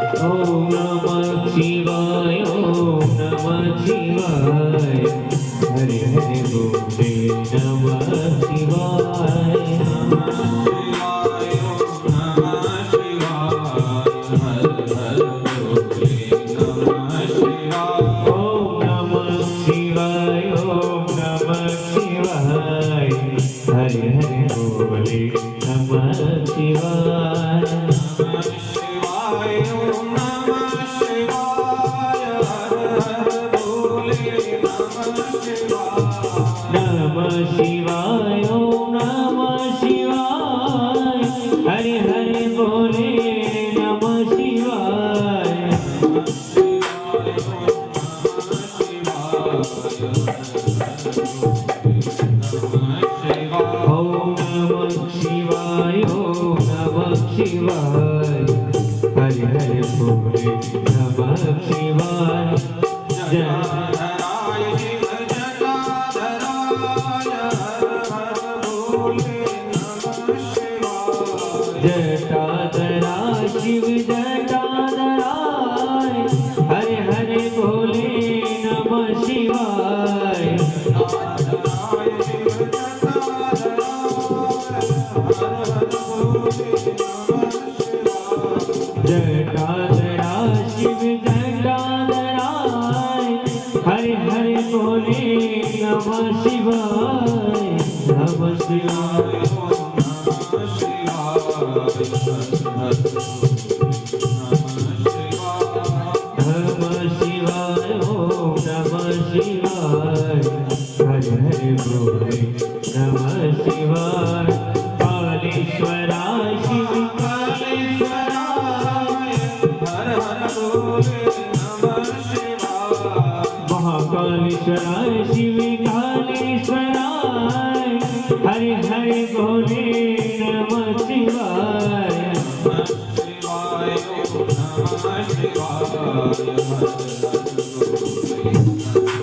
ओम नमः शिवाय ओम नमः शिवाय हरे हरे बोले नमः शिवाय ओम नमः शिवाय ओम नमः शिवाय हरे हरे बोले नमः शिवाय नमः शिवाय ओम नमः शिवाय हरे हरे बोले नमः शिवाय ओम नमः शिवाय ओम नमः शिवाय हरे हरे बोले नमः शिवाय जटाधरा शिव जटाधराय हरे हरे बोले नमः शिवाय जटाधरा शिव जटाधराय हरे हरे बोले नमः शिवाय नमः शिवाय नमः शिवाय ओम नमः शिवाय हरे हरे बोले नमः शिवाय कालेश्वराय शिव कालेश्वराय हर हर बोले नमः शिवाय महाकालेश्वराय शिव कालेश्वराय हरे हरे बोले नमः शिवाय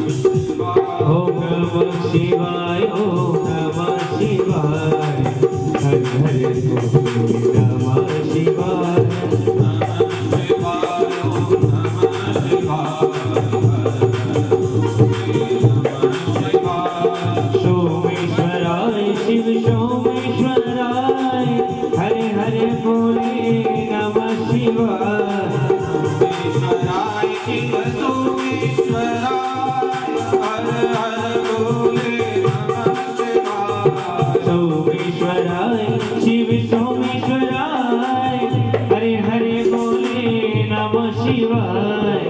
ओम नमः शिवाय ओम नमः शिवाय हरे हरे बोले नमः शिवाय सोमेश्वराय शिव सोमेश्वराय हरे हरे बोले नमः शिवाय सोमेश्वराय शिव सोमेश्वराय हरे हरे बोले नमः शिवाय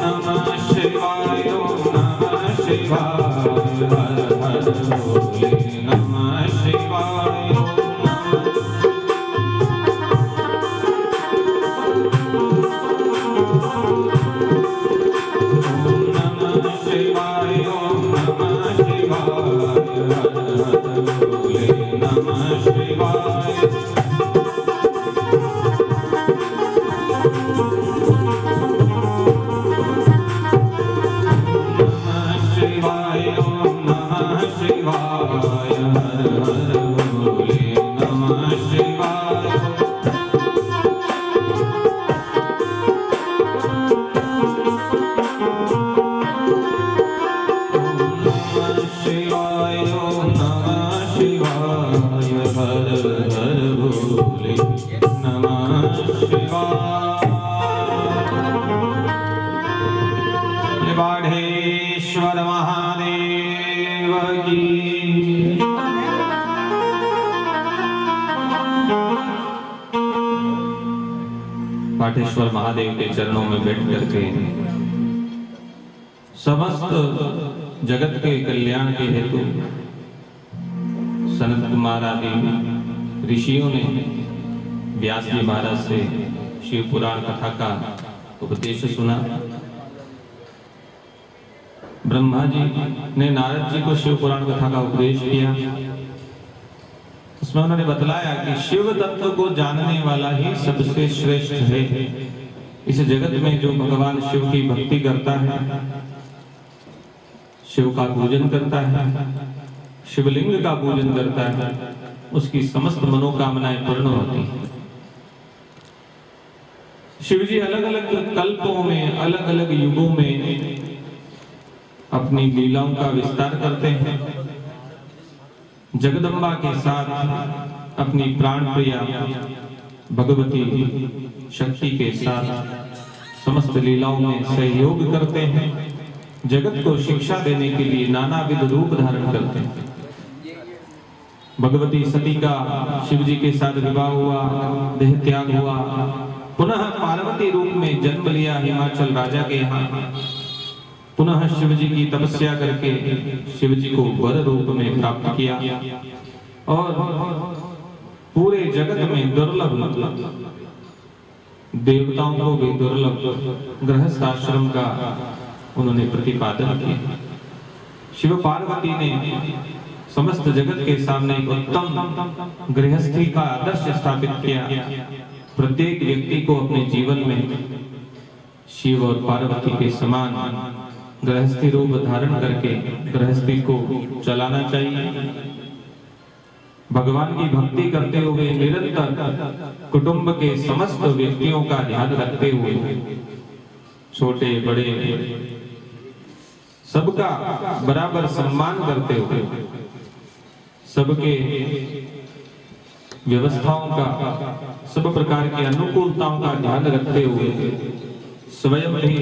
नमः शिवाय ओम नमः शिवाय हर हर भोले नमः शिवाय ओम नमः शिवाय ओम नमः शिवाय हर हर भोले नमः शिवाय बाढ़ेश्वर महादेव की बाढ़ेश्वर महादेव के चरणों में बैठ करके समस्त जगत के कल्याण के हेतु सनत कुमार आदि ऋषियों ने व्यास जी महाराज से शिव पुराण कथा का उपदेश सुना। ब्रह्मा जी ने नारद जी को शिव पुराण कथा का उपदेश किया। उसमें उन्होंने बतलाया कि शिव तत्व को जानने वाला ही सबसे श्रेष्ठ है। इस जगत में जो भगवान शिव की भक्ति करता है, शिव का पूजन करता है, शिवलिंग का पूजन करता है, उसकी समस्त मनोकामनाएं पूर्ण होती हैं। शिव जी अलग अलग कल्पों में, अलग अलग युगों में अपनी लीलाओं का विस्तार करते हैं। जगदम्बा के साथ अपनी प्राण प्रिया भगवती शक्ति के साथ समस्त लीलाओं में सहयोग करते हैं। जगत को शिक्षा देने के लिए नानाविध रूप धारण करते हैं। भगवती सती का शिव जी के साथ विवाह हुआ, देह त्याग हुआ, पुनः पार्वती रूप में जन्म लिया हिमाचल राजा के यहाँ। पुनः शिव जी की तपस्या करके शिव जी को वर रूप में प्राप्त किया और पूरे जगत में दुर्लभ, देवताओं को भी दुर्लभ गृहस्थ आश्रम का उन्होंने प्रतिपादन किया। शिव पार्वती ने समस्त जगत के सामने एक उत्तम गृहस्थी का आदर्श स्थापित किया। प्रत्येक व्यक्ति को अपने जीवन में शिव और पार्वती के समान गृहस्थी रूप धारण करके गृहस्थी को चलाना चाहिए। भगवान की भक्ति करते हुए निरंतर कुटुंब के समस्त व्यक्तियों का ध्यान रखते हुए, छोटे बड़े सबका बराबर सम्मान करते हुए, सबके व्यवस्थाओं का, सब प्रकार की अनुकूलताओं का ध्यान रखते हुए स्वयं भी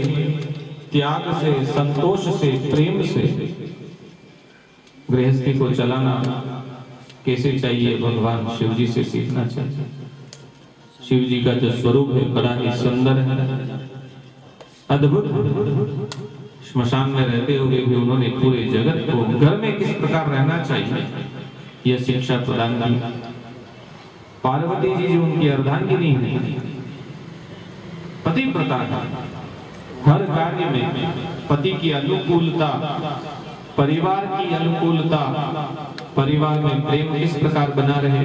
त्याग से, संतोष से, प्रेम से गृहस्थी को चलाना कैसे चाहिए, भगवान शिव जी से सीखना चाहिए। शिव जी का जो स्वरूप है बड़ा ही सुंदर है, अद्भुत। श्मशान में रहते हुए भी उन्होंने पूरे जगत को घर में किस प्रकार रहना चाहिए यह शिक्षा प्रदान की। पार्वती जी जो उनकी अर्धांगिनी है, पतिव्रता है, हर कार्य में पति की अनुकूलता, परिवार की अनुकूलता, परिवार में प्रेम किस प्रकार बना रहे,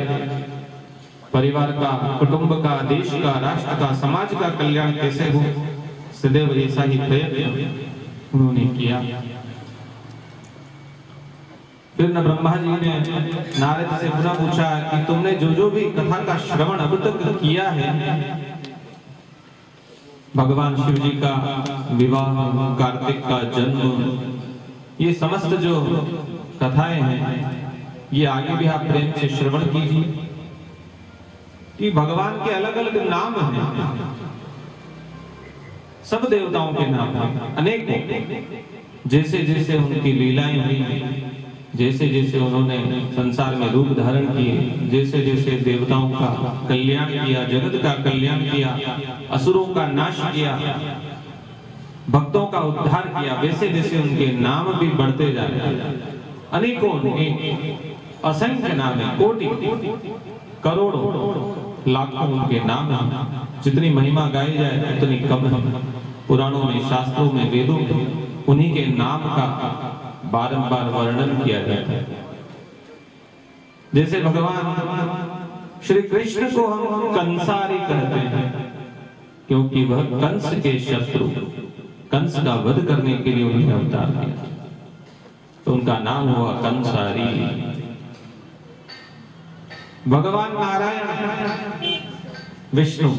परिवार का, कुटुंब का, देश का, राष्ट्र का, समाज का कल्याण कैसे हो, सदैव ऐसा ही प्रयत्न उन्होंने किया। फिर न ब्रह्मा जी ने नारद से पुनः पूछा कि तुमने जो जो भी कथा का श्रवण अब तक किया है, भगवान शिव जी का विवाह, कार्तिक का जन्म, ये समस्त जो कथाएं हैं, ये आगे भी आप प्रेम से श्रवण कीजिए कि भगवान के अलग अलग नाम हैं, सब देवताओं के नाम हैं, अनेकों। जैसे जैसे उनकी लीलाएं हुई, जैसे जैसे उन्होंने संसार में रूप धारण किए, जैसे जैसे देवताओं का कल्याण किया, जगत का कल्याण किया, असुरों का नाश किया, भक्तों का उद्धार किया, वैसे वैसे उनके नाम भी बढ़ते जा रहे हैं। अनेकों असंख्य नाम है, कोटि करोड़ों लाखों उनके नाम हैं। जितनी महिमा गाई जाए उतनी कम है। पुराणों में, शास्त्रों में, वेदों में उन्हीं के नाम का बारंबार वर्णन किया जाता है। जैसे भगवान श्री कृष्ण को हम कंसारी कहते हैं क्योंकि वह कंस के शत्रु, कंस का वध करने के लिए उन्होंने अवतार किया, तो उनका नाम हुआ कंसारी। भगवान नारायण विष्णु,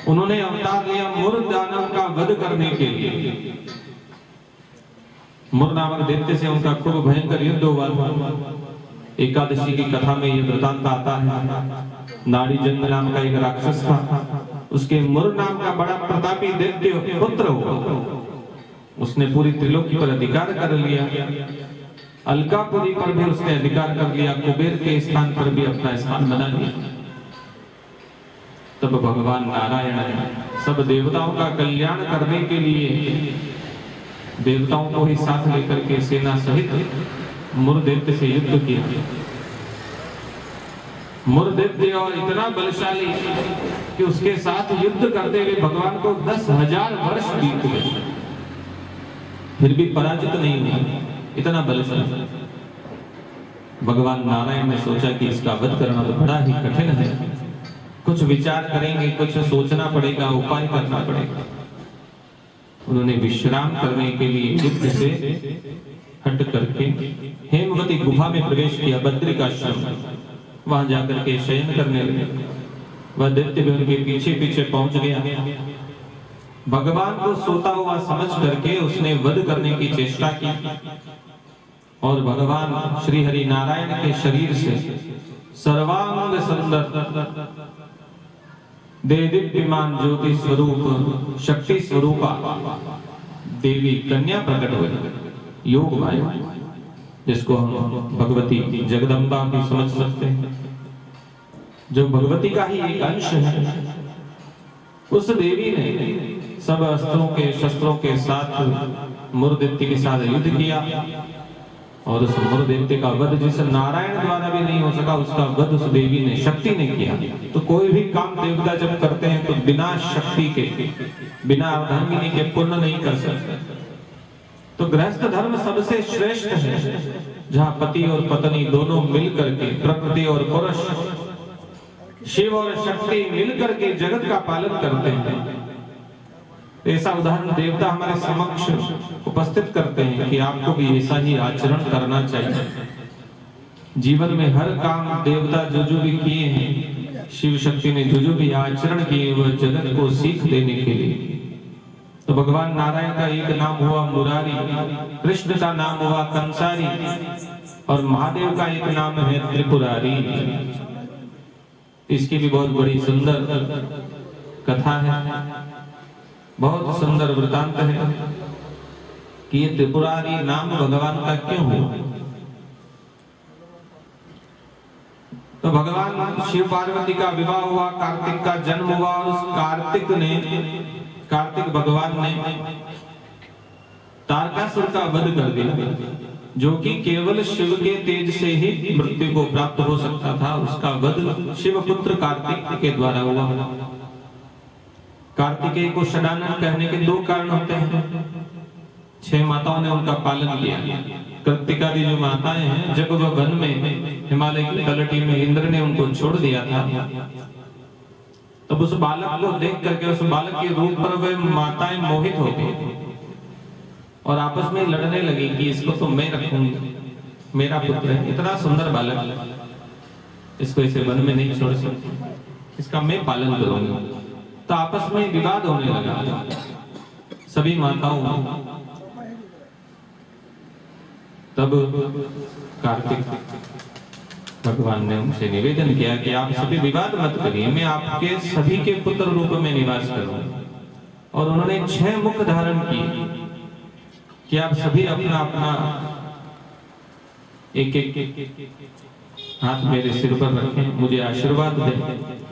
उन्होंने अवतार लिया मुर दानव का वध करने के लिए। मुर नामक दैत्य से उनका खूब भयंकर युद्ध हुआ। एकादशी की कथा में यह वृतांत आता है। नाड़ी जन्म नाम का एक राक्षस था, उसके मुर नाम का बड़ा प्रतापी दैत्य पुत्र हुआ। उसने पूरी त्रिलोकी पर अधिकार कर लिया, अलकापुरी पर भी उसने अधिकार कर लिया, कुबेर के स्थान पर भी अपना स्थान बना लिया। तब भगवान नारायण ने सब देवताओं का कल्याण करने के लिए देवताओं को ही साथ लेकर के सेना सहित मुरदैत्य से युद्ध किया। मुरदैत्य और इतना बलशाली कि उसके साथ युद्ध करते हुए भगवान को 10,000 वर्ष बीत गए, फिर भी पराजित नहीं हुआ, इतना बलशाली। भगवान नारायण ने सोचा कि इसका वध करना तो बड़ा ही कठिन है, कुछ विचार करेंगे, कुछ सोचना पड़ेगा, उपाय करना पड़ेगा। उन्होंने विश्राम करने के लिए युद्ध से हट करके हेमवती गुफा में प्रवेश किया, बद्रिकाश्रम। वहां जाकर के शयन करने लगे। वह दैत्य भी उनके पीछे पीछे पहुंच गया। भगवान को सोता हुआ समझ करके उसने वध करने की चेष्टा की और भगवान श्री हरि नारायण के शरीर से सर्वांग सुंदर देदीप्यमान ज्योति स्वरूप शक्ति स्वरूपा देवी कन्या प्रकट हुई, योग माया, जिसको हम भगवती जगदम्बा भी समझ सकते हैं, जो भगवती का ही एक अंश है। उस देवी ने सब अस्त्रों के शस्त्रों के साथ मुरदैत्य के साथ युद्ध किया और उस मुरदैत्य का वध जिस नारायण द्वारा भी नहीं हो सका, उसका वध उस देवी ने, शक्ति ने किया। तो कोई भी काम देवता जब करते हैं तो बिना शक्ति के, बिना अर्धांगिनी के पूर्ण नहीं कर सकते। तो गृहस्थ धर्म सबसे श्रेष्ठ है, जहां पति और पत्नी दोनों मिलकर के, प्रकृति और पुरुष, शिव और शक्ति मिलकर के जगत का पालन करते हैं। ऐसा उदाहरण देवता हमारे समक्ष उपस्थित करते हैं कि आपको भी ऐसा ही आचरण करना चाहिए। जीवन में हर काम देवता जो जो भी किए हैं, शिव शक्ति ने जो जो भी आचरण किए, वह जगत को सीख देने के लिए। तो भगवान नारायण का एक नाम हुआ मुरारी, कृष्ण का नाम हुआ कंसारी और महादेव का एक नाम है त्रिपुरारी। इसकी भी बहुत बड़ी सुंदर कथा है, बहुत सुंदर वृतांत है कि ये त्रिपुरारी नाम भगवान का क्यों हुआ। तो भगवान शिव पार्वती का विवाह हुआ, कार्तिक का जन्म हुआ और उस कार्तिक भगवान ने तारकासुर का वध कर दिया, जो कि केवल शिव के तेज से ही मृत्यु को प्राप्त हो सकता था। उसका वध शिवपुत्र कार्तिक के द्वारा हुआ। कार्तिकेय को षडानन कहने के 2 कारण होते हैं। 6 माताओं ने उनका पालन किया। कृतिकादि जो माताएं हैं, जब वह वन में हिमालय की तलहटी में इंद्र ने उनको छोड़ दिया था, तब उस बालक को देख करके, उस बालक के रूप पर वे माताएं मोहित हो गई और आपस में लड़ने लगी कि इसको तो मैं रखूंगी, मेरा पुत्र है, इतना सुंदर बालक, इसको इसे वन में नहीं छोड़ सकती, इसका मैं पालन करूंगी। तो आपस में विवाद होने लगा सभी माताओं। तब कार्तिक भगवान ने उनसे निवेदन किया कि आप सभी विवाद मत करिए, मैं आपके सभी के पुत्र रूप में निवास करूंगा। और उन्होंने 6 मुख धारण किए कि आप सभी अपना अपना एक हाथ मेरे सिर पर रखें, मुझे आशीर्वाद दें,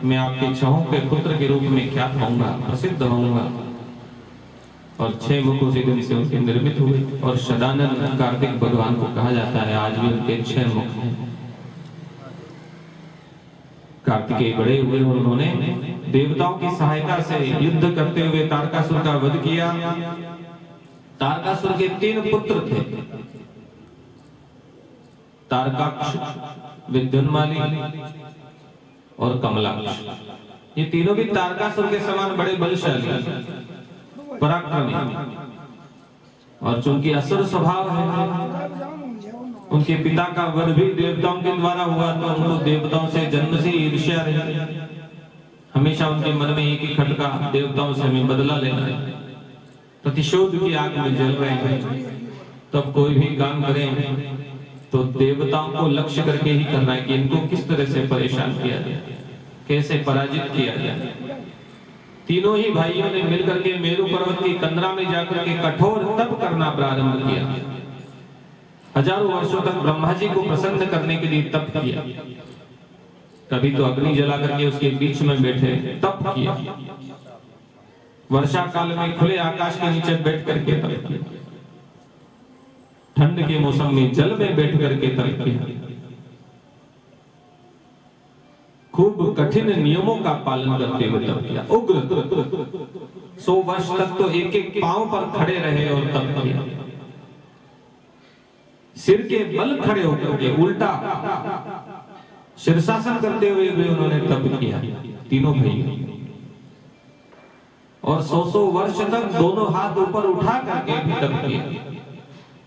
मैं आपके 6 के पुत्र के रूप में ख्यात होऊंगा, प्रसिद्ध होऊंगा। और 6 मुख उसी दिन से उनके निर्मित हुए और सदानंद कार्तिक भगवान को कहा जाता है। आज भी उनके 6 मुख हैं। कार्तिकेय बड़े हुए और उन्होंने देवताओं की सहायता से युद्ध करते हुए तारकासुर का वध किया। तारकासुर के 3 पुत्र थे, तारकाक्ष, विद्युन्माली और कमलाक्ष। ये तीनों भी तारकासुर के समान बड़े बलशाली, पराक्रमी, और चूंकि असुर स्वभाव है, उनके पिता का वध भी देवताओं के द्वारा हुआ, तो उनको देवताओं से जन्म से ईर्ष्या रही। हमेशा उनके मन में एक ही खटका, देवताओं से हमें बदला लेना है, प्रतिशोध की आग में जल रहे हैं। तब कोई भी काम करें तो देवताओं को लक्ष्य करके ही करना है कि इनको किस तरह से परेशान किया जाए, कैसे पराजित किया जाए। तीनों ही भाइयों ने मिलकर के मेरु पर्वत की कंदरा में जाकर के कठोर तप करना प्रारंभ किया। हजारों वर्षों तक ब्रह्मा जी को प्रसन्न करने के लिए तप किया। कभी तो अग्नि जला करके उसके बीच में बैठे तप किया। वर्षा काल में खुले आकाश के नीचे बैठ करके तप किया। ठंड के मौसम में जल में बैठ करके तप किया। खूब कठिन नियमों का पालन करते हुए तप किया। उग्र 100 वर्ष तक तो एक एक पांव पर खड़े रहे और तप किया। सिर के बल खड़े होकर के उल्टा शीर्षासन करते हुए भी उन्होंने तप किया, तीनों भाई। और 100 वर्ष तक दोनों हाथ ऊपर उठा करके भी तप किया।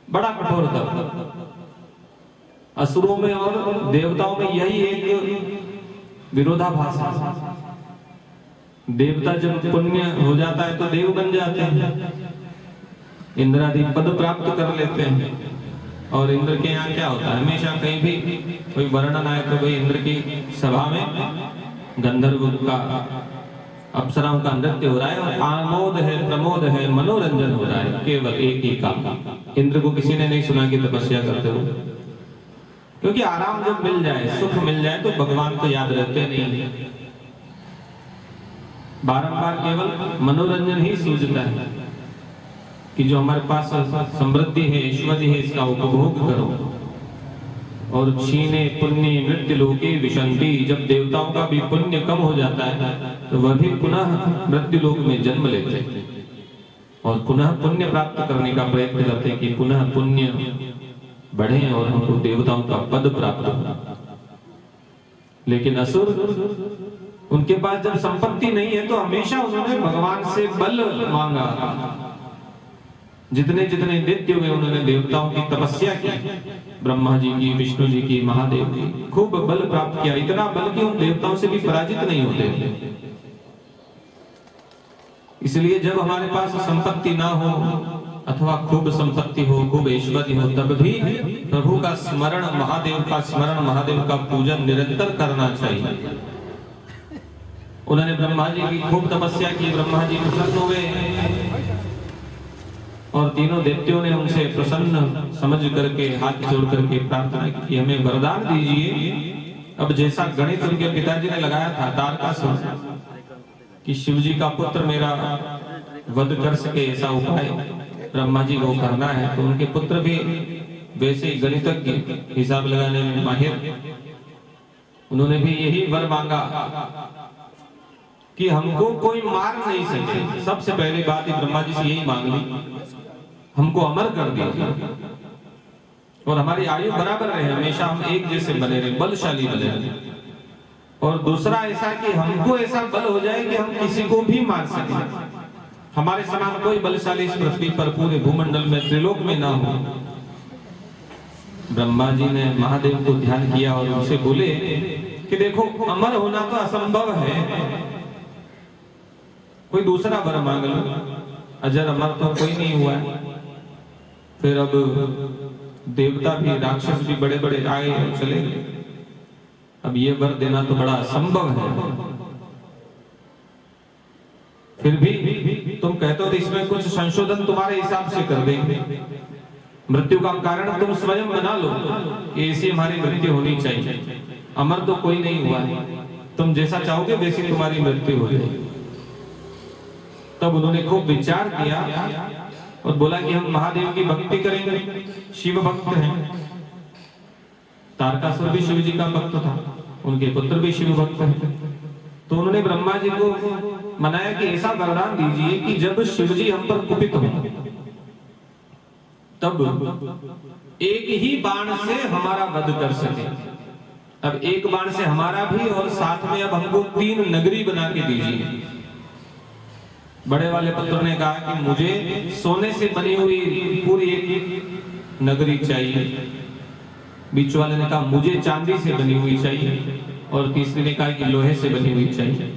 बड़ा कठोर तप। असुरों में और देवताओं में यही एक विरोधाभास है। देवता जब पुण्य हो जाता है तो देव बन जाते हैं, इंद्रादि पद प्राप्त कर लेते हैं। और इंद्र के यहाँ क्या होता है, हमेशा कहीं भी कोई वर्णन आए तो भाई इंद्र की सभा में गंधर्व का, अप्सराओं का नृत्य हो रहा है और आमोद है, प्रमोद है, मनोरंजन हो रहा है। केवल एक ही काम। इंद्र को किसी ने नहीं सुना कि तपस्या करते हो, क्योंकि आराम जब मिल जाए, सुख मिल जाए, तो भगवान को याद रहते नहीं। बारंबार केवल मनोरंजन ही सूझता है कि जो हमारे पास समृद्धि है, ऐश्वर्य है, इसका उपभोग करो। और क्षीणे पुण्य मृत्यु लोके विशंति। जब देवताओं का भी पुण्य कम हो जाता है तो वह भी पुनः मृत्यु लोक में जन्म लेते हैं और पुनः पुण्य प्राप्त करने का प्रयत्न करते हैं कि पुनः पुण्य बढ़े और हमको देवताओं का पद प्राप्त हो। लेकिन असुर, उनके पास जब संपत्ति नहीं है तो हमेशा उन्होंने भगवान से बल मांगा। जितने जितने दैत्य हुए उन्होंने देवताओं की तपस्या की, ब्रह्मा जी की, विष्णु जी की, महादेव की, खूब बल प्राप्त किया। इतना बल कि उन देवताओं से भी पराजित नहीं होते। इसलिए जब हमारे पास संपत्ति ना हो अथवा खूब संपत्ति हो, खूब ऐश्वर्य हो, तब भी प्रभु का स्मरण, महादेव का स्मरण, महादेव का पूजन निरंतर करना चाहिए। उन्होंने ब्रह्मा जी की खूब तपस्या की, ब्रह्मा जी प्रसन्न हुए और तीनों दैत्यों ने उनसे प्रसन्न समझ करके हाथ जोड़ करके प्रार्थना की, हमें वरदान दीजिए। अब जैसा गणित उनके पिताजी ने लगाया था तारकासुर कि शिव जी का पुत्र मेरा वध कर सके, ऐसा उपाय ब्रह्मा जी को करना है, तो उनके पुत्र भी वैसे ही गणितज्ञ, हिसाब लगाने में माहिर, उन्होंने भी यही वर मांगा कि हमको कोई मार नहीं सके। सबसे पहली बात ब्रह्मा जी से यही मांग ली, हमको अमर कर दिया और हमारी आयु बराबर रहे, हमेशा हम एक जैसे बने रहे, बलशाली बने रहे। और दूसरा ऐसा कि हमको ऐसा बल हो जाए कि हम किसी को भी मार सकें। हमारे समान कोई बलशाली इस पृथ्वी पर पूरे भूमंडल में, त्रिलोक में ना हो। ब्रह्मा जी ने महादेव को ध्यान किया और उनसे बोले कि देखो, अमर होना तो असंभव है, कोई दूसरा वर मांग लो। अजर अमर तो कोई नहीं हुआ है। फिर अब देवता भी, राक्षस भी बड़े बड़े आए और चले गए। अब ये वर देना तो बड़ा असंभव है। फिर भी तुम कहते हो तो इसमें कुछ संशोधन तुम्हारे हिसाब से कर देंगे। मृत्यु का कारण तुम स्वयं बना लो कि ऐसी हमारी मृत्यु होनी चाहिए। अमर तो कोई नहीं हुआ है, तुम जैसा चाहोगे वैसी तुम्हारी मृत्यु हो जाएगी। तब उन्होंने खूब विचार किया और बोला कि हम महादेव की भक्ति करेंगे, शिव भक्त हैं। तारकासुर भी शिव जी का भक्त था, उनके पुत्र भी शिव भक्त हैं। तो उन्होंने ब्रह्मा जी को मनाया कि ऐसा वरदान दीजिए कि जब शिव जी हम पर कुपित हो तब एक ही बाण से हमारा वध कर सके। अब एक बाण से हमारा भी और साथ में अब हमको 3 नगरी बना के दीजिए। बड़े वाले पुत्र ने कहा कि मुझे सोने से बनी हुई पूरी एक नगरी चाहिए। बीच वाले ने कहा मुझे चांदी से बनी हुई चाहिए और तीसरे ने कहा कि लोहे से बनी हुई चाहिए।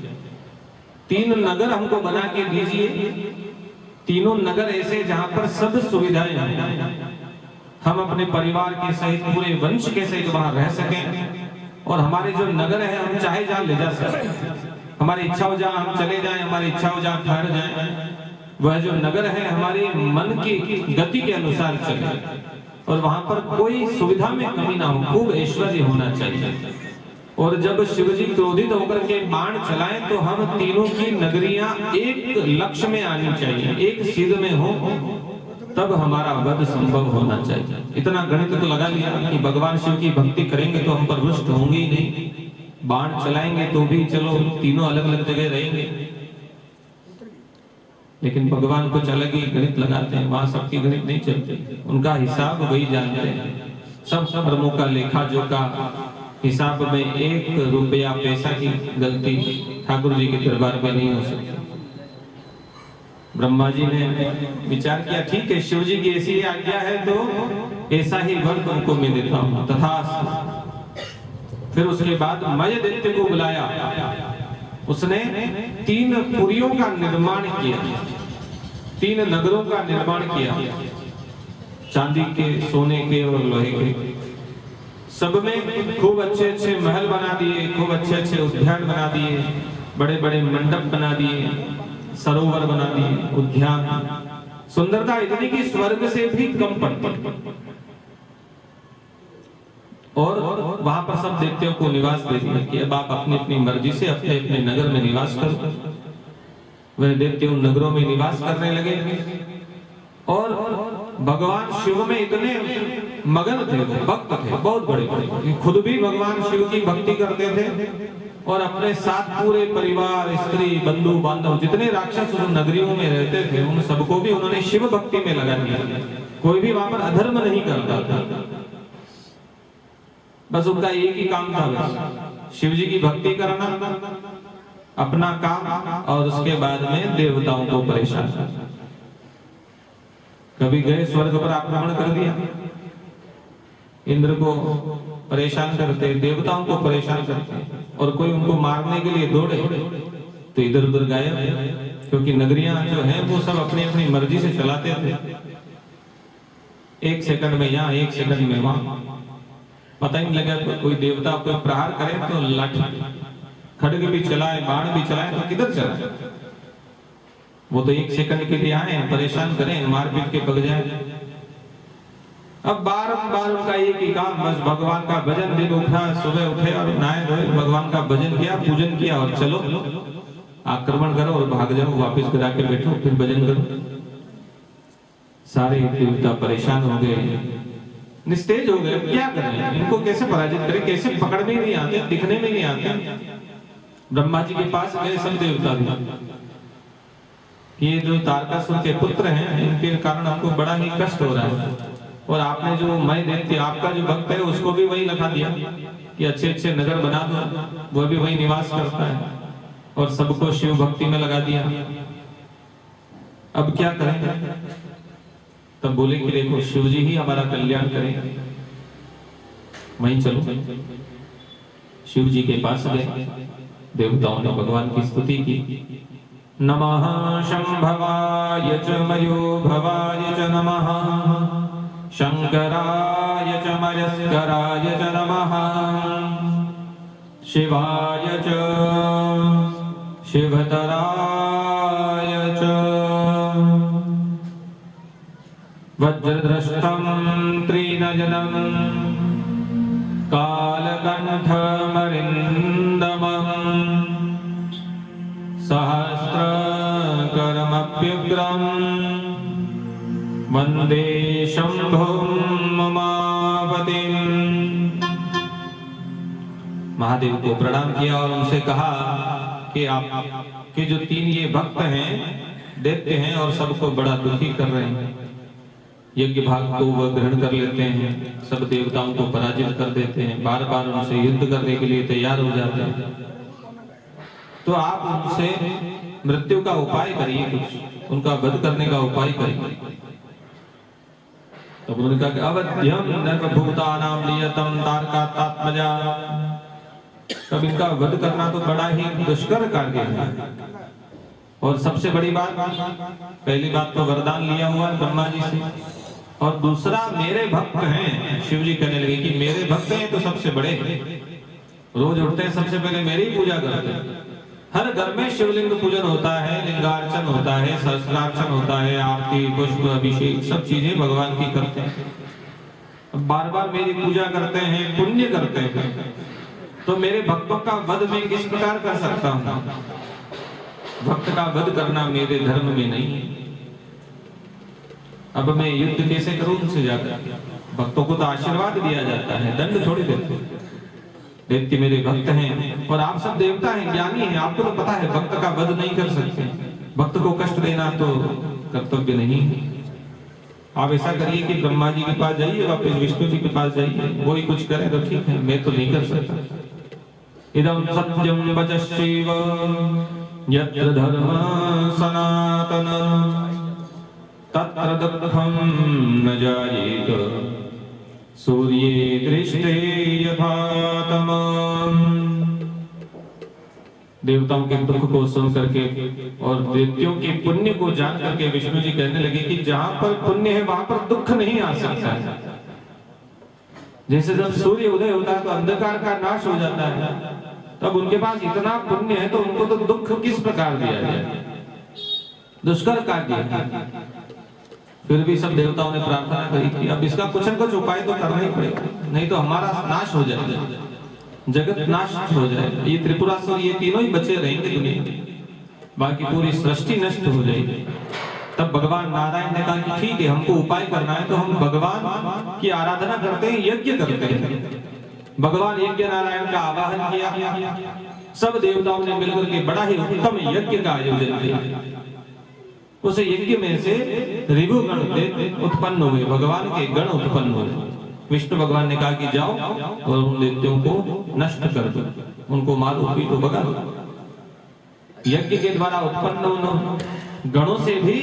3 नगर हमको बना के दीजिए, तीनों नगर ऐसे जहां पर सब सुविधाएं हैं, हम अपने परिवार के सहित पूरे वंश के सहित वहां रह सकें और हमारे जो नगर है हम चाहे जहां ले जा सकें। हमारी इच्छा हो जहां हम चले जाएं, हमारी इच्छा हो जहां ठहर जाएं। वह जो नगर है हमारे मन की गति के अनुसार चले और वहां पर कोई सुविधा में कमी ना हो, खूब ऐश्वर्य होना चाहिए। और जब शिव जी क्रोधित होकर के बाण चलाएं तो हम तीनों की नगरियां एक लक्ष्य में आनी चाहिए, एक सिद्ध में हो, तब हमारा वध संभव होना चाहिए। इतना गणित तो लगा लिया कि भगवान शिव की भक्ति करेंगे तो हम पर रुष्ट होंगे ही नहीं, बाण चलाएंगे तो भी चलो तीनों अलग अलग जगह रहेंगे। लेकिन भगवान कुछ अलग ही गणित लगाते हैं, वहां सबकी गणित नहीं चलती, उनका हिसाब वही जानते हैं। सब धर्मों का लेखा जोखा हिसाब में 1 रुपया पैसा की गलती ठाकुर जी के दरबार में नहीं हो सकती। ब्रह्मा जी ने विचार किया ठीक है, शिव जी की ऐसी आज्ञा है तो ऐसा ही वर तुमको मैं देता हूं, तथास्तु। फिर उसके बाद मय दैत्य को बुलाया, उसने 3 पुरियों का निर्माण किया, 3 नगरों का निर्माण किया, चांदी के, सोने के और लोहे के। सब में खूब अच्छे अच्छे महल बना दिए, खूब अच्छे अच्छे उद्यान बना दिए, बड़े बड़े मंडप बना दिए, सरोवर बना दिए, उद्यान। सुंदरता इतनी कि स्वर्ग से भी कम पड़ती। और वहां पर सब देवताओं को निवास दे दिया कि अब आप अपनी अपनी मर्जी से अपने अपने नगर में निवास करो। वह देवते उन नगरों में निवास करने लगे और भगवान शिव में इतने मगन थे, भक्त थे, बहुत बड़े बड़े, खुद भी भगवान शिव की भक्ति करते थे और अपने साथ पूरे परिवार, स्त्री, बंधु बांधव जितने राक्षस उन नगरियों में रहते थे उन सबको भी उन्होंने शिव भक्ति में लगा दिया। कोई भी वहां पर अधर्म नहीं करता था, बस उनका एक ही काम था, बस शिव जी की भक्ति करना, अपना काम, और उसके बाद में देवताओं को परेशान करना। कभी गए स्वर्ग पर आक्रमण कर दिया, इंद्र को परेशान करते, देवताओं को परेशान करते, और कोई उनको मारने के लिए दौड़े तो इधर उधर गायब, क्योंकि नगरियां जो हैं वो सब अपनी अपनी मर्जी से चलाते थे। 1 सेकंड में यहाँ, 1 सेकंड में वहां, पता ही नहीं लगा। कोई देवता कोई प्रहार करे तो लाठी खड्ग भी चलाए, बाण भी चलाए, तो किधर चलाए? वो तो 1 सेकंड के लिए आए, परेशान करें, मार पीट के भग जाए। अब बार-बार उनका एक ही काम, बस भगवान का भजन। दिन उठा, सुबह उठे और नहाए धोए, भगवान का भजन किया, पूजन किया और चलो आक्रमण करो और भाग जाओ, वापस गिरा के बैठो, फिर भजन करो। सारे देवता परेशान हो गए, निस्तेज हो गए, क्या करें, इनको कैसे पराजित करें, कैसे पकड़ में नहीं आते, दिखने में नहीं आते। ब्रह्मा जी के पास गए सब देवता भी, ये जो तारकासुर के पुत्र हैं इनके कारण हमको बड़ा ही कष्ट हो रहा है, और आपने जो मैं दैत्य आपका जो भक्त है उसको भी वही लगा दिया कि अच्छे अच्छे नगर बना दो, वो भी वही निवास करता है, और सबको शिव भक्ति में लगा दिया। अब क्या करें? तब बोले कि देखो शिव जी ही हमारा कल्याण करें, वहीं चलो। शिव जी के पास गए, देवताओं ने भगवान की स्तुति की। नमः शंभवाय च मयो भवाय च नमः, शंकराय च मयस्कराय च नमः, शिवाय च शिवतराय च, वज्रदृष्टं त्रिनयनं कालकण्ठमरिन्दमं, सहस्रकर्म शक्तिमाप्यग्रं वंदे शंभुं उमापतिं। महादेव को प्रणाम किया और उनसे कहा कि आपके जो 3 ये भक्त हैं, दैत्य हैं और सबको बड़ा दुखी कर रहे हैं। यज्ञ भाग को वह ग्रहण कर लेते हैं, सब देवताओं को पराजित कर देते हैं, बार बार उनसे युद्ध करने के लिए तैयार हो जाते हैं। तो आप उनसे मृत्यु का उपाय करिए, कुछ उनका वध करने का उपाय करिए। तब उन्होंने कहा कि अवध्यम नरभूतानां नियतं तारकात्मजा। तब इनका वध करना तो बड़ा ही दुष्कर कार्य है। और सबसे बड़ी बात, पहली बात तो वरदान लिया हुआ ब्रह्मा जी से, और दूसरा मेरे भक्त हैं। शिव जी कहने लगे कि मेरे भक्त हैं तो सबसे बड़े, रोज उठते हैं सबसे पहले मेरी ही पूजा करते हैं। हर घर में शिवलिंग पूजन होता है, लिंगार्चन होता है, सहस्त्रार्चन होता है, आरती पुष्प अभिषेक सब चीजें भगवान की करते हैं। बार बार मेरी पूजा करते हैं, पुण्य करते हैं, तो मेरे भक्तों का वध मैं किस प्रकार कर सकता हूँ? भक्त का वध करना मेरे धर्म में नहीं है। अब मैं युद्ध कैसे करूं उनसे जाकर? भक्तों को तो आशीर्वाद दिया जाता है, दंड थोड़ी देते। दैत्य मेरे भक्त हैं और आप सब देवता हैं, ज्ञानी हैं, आपको तो पता है भक्त का वध नहीं कर सकते। भक्त को कष्ट देना तो कर्तव्य नहीं है। आप ऐसा करिए कि ब्रह्मा जी के पास जाइए, वापस विष्णु जी के पास जाइए, वही कुछ करें तो ठीक है, मैं तो नहीं कर सकता। इदं सत्यं वचश्चैव यत्र धर्मः सनातनः तत्र दुःखं न जायेत सूर्ये दृष्टे यथा तमः। देवताओं के दुख को सुन करके और दैत्यों के पुण्य को जान करके विष्णु जी कहने लगे कि जहां पर पुण्य है वहां पर दुख नहीं आ सकता है। जैसे जब सूर्य उदय होता है तो अंधकार का नाश हो जाता है, तब उनके पास इतना पुण्य है तो उनको तो दुख किस प्रकार दिया जाए? दुष्कर कार्य। फिर भी सब देवताओं ने प्रार्थना करी कि अब इसका कुछ न कुछ उपाय तो करना ही पड़ेगा, नहीं तो हमारा नाश हो जाएगा, जगत नाश हो जाएगा। ये त्रिपुरासुर ये तीनों ही बचे रहेंगे दुनिया में, बाकी पूरी सृष्टि नष्ट हो जाएगी। तब भगवान नारायण ने कहा कि ठीक है, हमको उपाय करना है तो हम भगवान की आराधना करते हैं, यज्ञ करते हैं। भगवान यज्ञ नारायण का आवाहन किया, सब देवताओं ने मिलकर के बड़ा ही उत्तम यज्ञ का आयोजन किया। उस यज्ञ में से ऋभु गण उत्पन्न हुए, भगवान के गण उत्पन्न हुए। विष्णु भगवान ने कहा कि जाओ और उन दैत्यों को नष्ट कर दो, उनको मारो, पीटो, भगा दो। यज्ञ के द्वारा उत्पन्न उन गणों से भी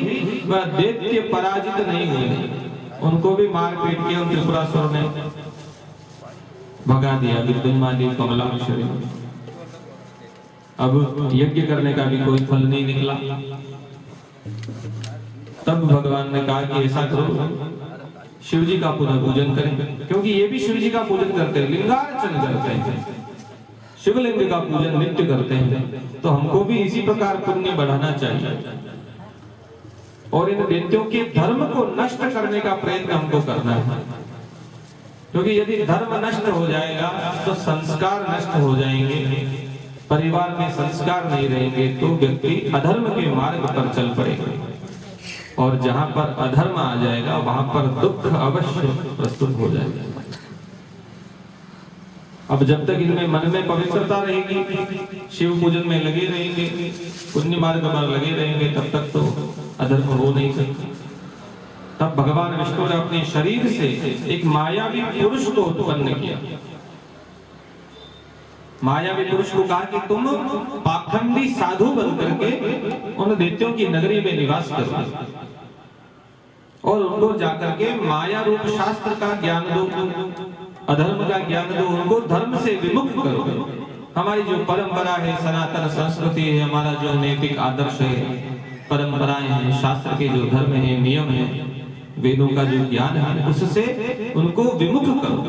वह दैत्य पराजित नहीं हुए, उनको भी मार पीट के उन त्रिपुरासुर ने भगा दिया विद्युन्माली कमलाक्षरी। अब यज्ञ करने का भी कोई फल नहीं निकला। तब भगवान ने कहा कि ऐसा करो, शिव जी का पुनः पूजन करें, क्योंकि ये भी शिव जी का पूजन करते हैं, लिंगार्चन करते हैं, शिवलिंग का पूजन नित्य करते हैं। तो हमको भी इसी प्रकार पुण्य बढ़ाना चाहिए और इन दैत्यों के धर्म को नष्ट करने का प्रयत्न हमको करना है। क्योंकि यदि धर्म नष्ट हो जाएगा तो संस्कार नष्ट हो जाएंगे, परिवार में संस्कार नहीं रहेंगे तो व्यक्ति अधर्म के मार्ग पर चल पड़ेगा, और जहां पर अधर्म आ जाएगा वहां पर दुख अवश्य प्रस्तुत हो जाएगा। अब जब तक इनमें मन में पवित्रता रहेगी, शिव पूजन में लगे रहेंगे, पुण्य मार्ग पर लगे रहेंगे, तब तक तो अधर्म हो नहीं सकता। तब भगवान विष्णु ने अपने शरीर से एक मायावी पुरुष को उत्पन्न किया। मायावी पुरुष को कहा कि तुम पाखंडी साधु बन करके उन दैत्यों की नगरी में निवास करो और उनको जाकर के माया रूप शास्त्र का ज्ञान दो, अधर्म का ज्ञान दो, उनको धर्म से विमुख करो। हमारी जो परंपरा है, सनातन संस्कृति है, हमारा जो नैतिक आदर्श है, परंपराएं हैं, शास्त्र के जो धर्म है, नियम है, वेदों का जो ज्ञान है, उससे उनको विमुख करो।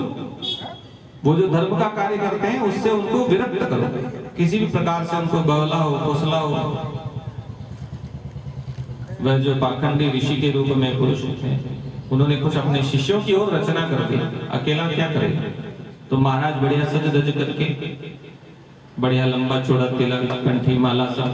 वो जो धर्म का कार्य करते हैं उससे उनको विरक्त करो, किसी भी प्रकार से उनको बहलाओ, फुसलाओ। वह जो पाखंडी ऋषि के रूप में पुरुष थे, उन्होंने कुछ अपने शिष्यों की ओर रचना कर दी, अकेला क्या करे। तो महाराज बढ़िया सज धज करके, बढ़िया लंबा चौड़ा तिलक, कंठी माला सब